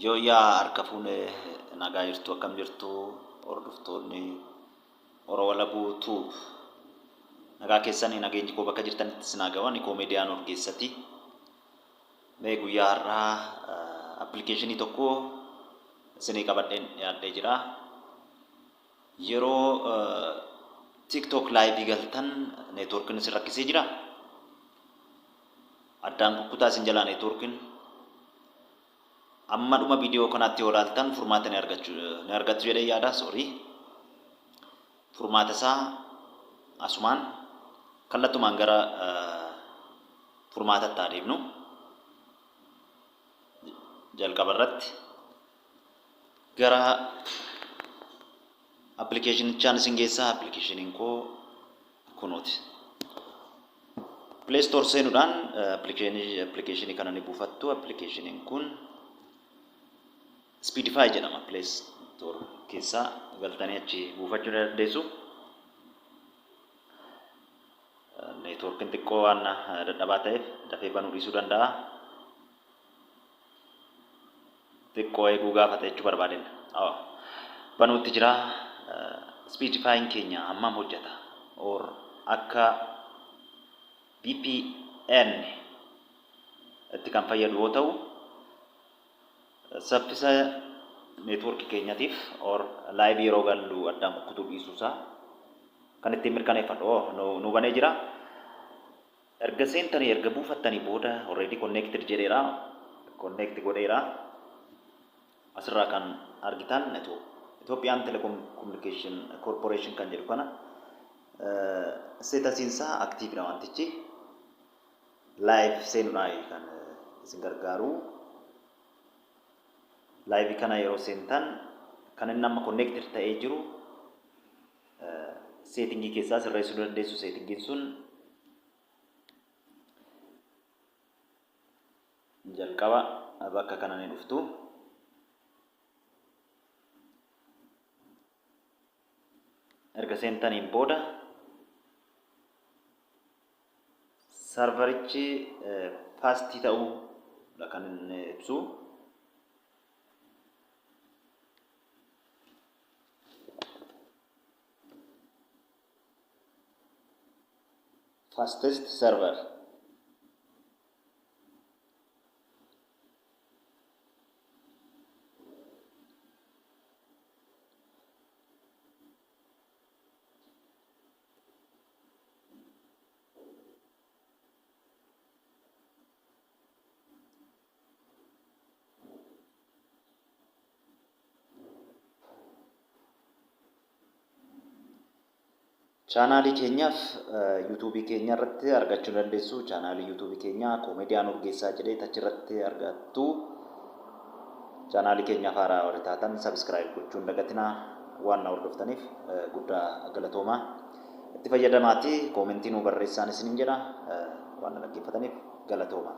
Yoo yaa harka fuunee nagaa jirtu akkam jirtu hordoftoonni Oromoo Labuutuu nagaa keessanii nageenyi koo bakka jirtanitti sinaa gawan koomediyaan Orgeessati. Mee guyyaa har'aa appilikeeshinii tokko isinii qabadheen dhiyaadhee jira. Yeroo TikTok live galtan neetworkiin isin rakkisee jira. Addaan kukkutaa isin jalaa neetworkiin. Amma dhuma viidiyoo kanaatti yoo ilaaltan furmaata ni argattu jedhee yaada. Furmaata isaa asumaan kallattumaan gara furmaataatti adeemnu. Jalqaba irratti gara appilikeeshinichaan isin geessaa. Appilikeeshiniin koo kunuuti. Play Store seenuudhaan appilikeeshinii kana ni buufattu. Appilikeeshiniin kun Speedify jedhama. Play Store keessaa galtanii achi buufachuu dandeessu. Neetworkiin xiqqoo waan dadhabaa ta'eef dafee banuu dhiisuu danda'a. Xiqqoo eeguu gaafata jechuu barbaadeen. Banuutti jira. Speedifying keenya hammam hojjeta? Or akka VPN itti kan fayyadu yoo ta'u, saffisa neetworkii keenyatiif or live yeroo gallu addaan kukkutuu dhiisuusaa kan ittiin mirkaneeffadhu. Nu banee jira. Erga seentanii erga buufattanii booda already connected jedheera. Connect godheera. Asirraa kan argitan Ethiopian Telecom Communication Corporation kan jedhu kana staatusiinsaa active dha wantichi. Live seenuudhaan kan isin gargaaru. Live kana yeroo seentan kan inni amma connected ta'ee jiru settingii keessaa sirreessuu dandeessu. Settingiin sun jalqaba bakka kana ni dhuftu. Erga seentaniin booda sarvarichi faastii ta'uudha kan inni ibsu. Fastest server. Chaanaalii keenyaaf YouTube keenya irratti argachuu dandeessu. Chaanaalii YouTube keenya koomediyaan Orgeessaa jedhee achirratti argattu. Chaanaalii keenyaaf haaraa warri taatan subscribe gochuun dagatinaa. Waan na hordoftaniif guddaa galatoomaa. Itti fayyadamaatii koomentii nuu barreessaan isiniin jedha. Waan na dhaggeeffataniif galatoomaa.